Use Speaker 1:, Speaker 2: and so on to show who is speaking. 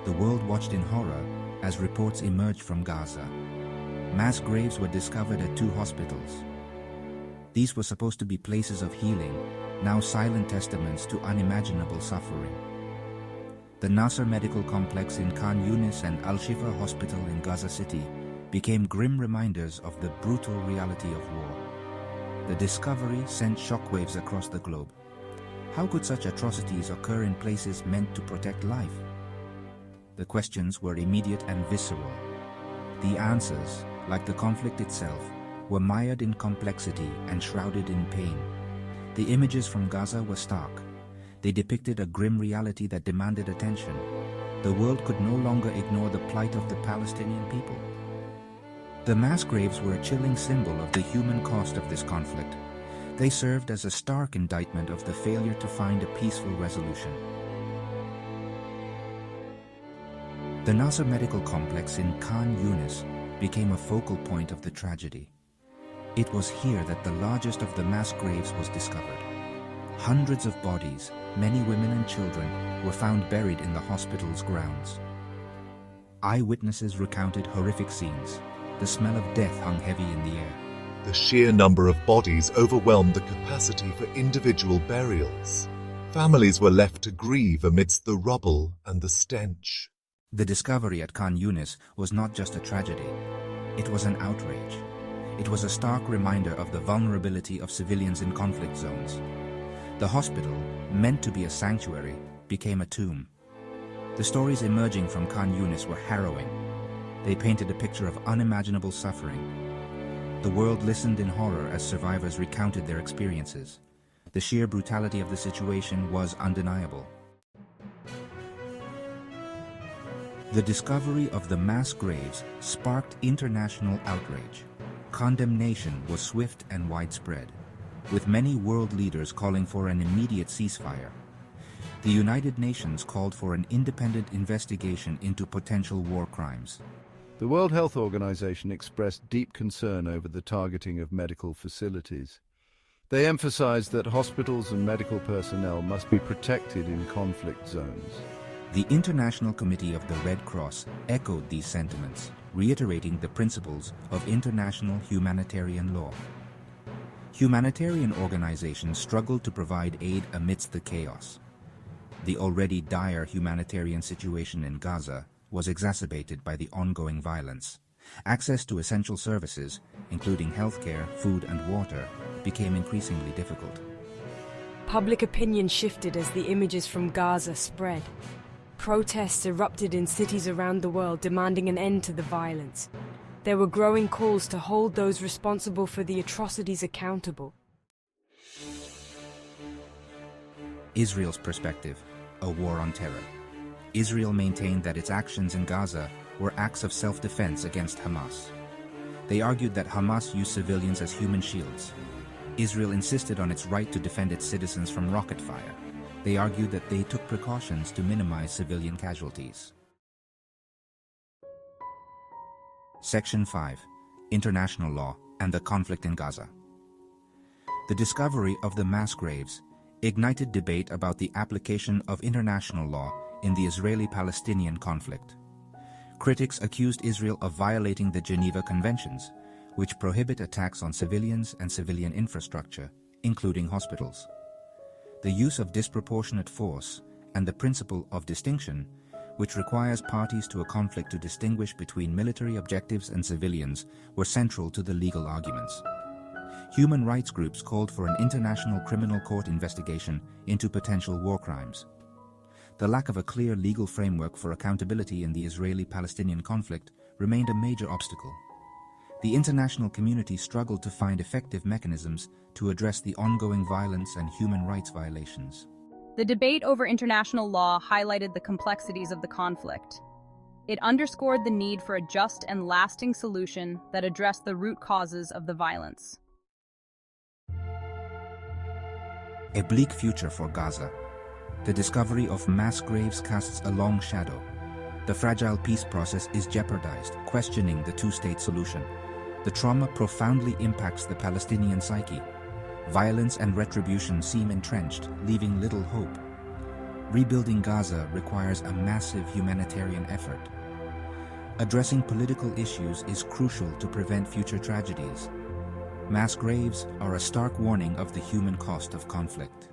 Speaker 1: The world watched in horror as reports emerged from Gaza. Mass graves were discovered at 2 hospitals. These were supposed to be places of healing, now silent testaments to unimaginable suffering. The Nasser Medical Complex in Khan Yunis and Al-Shifa Hospital in Gaza City became grim reminders of the brutal reality of war. The discovery sent shockwaves across the globe. How could such atrocities occur in places meant to protect life? The questions were immediate and visceral. The answers, like the conflict itself, were mired in complexity and shrouded in pain. The images from Gaza were stark. They depicted a grim reality that demanded attention. The world could no longer ignore the plight of the Palestinian people. The mass graves were a chilling symbol of the human cost of this conflict. They served as a stark indictment of the failure to find a peaceful resolution. The Nasser Medical Complex in Khan Yunis became a focal point of the tragedy. It was here that the largest of the mass graves was discovered. Hundreds of bodies, many women and children, were found buried in the hospital's grounds. Eyewitnesses recounted horrific scenes. The smell of death hung heavy in the air.
Speaker 2: The sheer number of bodies overwhelmed the capacity for individual burials. Families were left to grieve amidst the rubble and the stench.
Speaker 1: The discovery at Khan Yunis was not just a tragedy. It was an outrage. It was a stark reminder of the vulnerability of civilians in conflict zones. The hospital, meant to be a sanctuary, became a tomb. The stories emerging from Khan Yunis were harrowing. They painted a picture of unimaginable suffering. The world listened in horror as survivors recounted their experiences. The sheer brutality of the situation was undeniable. The discovery of the mass graves sparked international outrage. Condemnation was swift and widespread, with many world leaders calling for an immediate ceasefire. The United Nations called for an independent investigation into potential war crimes.
Speaker 3: The World Health Organization expressed deep concern over the targeting of medical facilities. They emphasized that hospitals and medical personnel must be protected in conflict zones.
Speaker 1: The International Committee of the Red Cross echoed these sentiments, reiterating the principles of international humanitarian law. Humanitarian organizations struggled to provide aid amidst the chaos. The already dire humanitarian situation in Gaza was exacerbated by the ongoing violence. Access to essential services, including healthcare, food, and water, became increasingly difficult.
Speaker 4: Public opinion shifted as the images from Gaza spread. Protests erupted in cities around the world demanding an end to the violence. There were growing calls to hold those responsible for the atrocities accountable.
Speaker 1: Israel's perspective: a war on terror. Israel maintained that its actions in Gaza were acts of self-defense against Hamas. They argued that Hamas used civilians as human shields. Israel insisted on its right to defend its citizens from rocket fire. They argued that they took precautions to minimize civilian casualties. Section 5. International Law and the Conflict in Gaza. The discovery of the mass graves ignited debate about the application of international law in the Israeli-Palestinian conflict. Critics accused Israel of violating the Geneva Conventions, which prohibit attacks on civilians and civilian infrastructure, including hospitals. The use of disproportionate force and the principle of distinction, which requires parties to a conflict to distinguish between military objectives and civilians, were central to the legal arguments. Human rights groups called for an international criminal court investigation into potential war crimes. The lack of a clear legal framework for accountability in the Israeli-Palestinian conflict remained a major obstacle. The international community struggled to find effective mechanisms to address the ongoing violence and human rights violations.
Speaker 5: The debate over international law highlighted the complexities of the conflict. It underscored the need for a just and lasting solution that addressed the root causes of the violence.
Speaker 1: A bleak future for Gaza. The discovery of mass graves casts a long shadow. The fragile peace process is jeopardized, questioning the two-state solution. The trauma profoundly impacts the Palestinian psyche. Violence and retribution seem entrenched, leaving little hope. Rebuilding Gaza requires a massive humanitarian effort. Addressing political issues is crucial to prevent future tragedies. Mass graves are a stark warning of the human cost of conflict.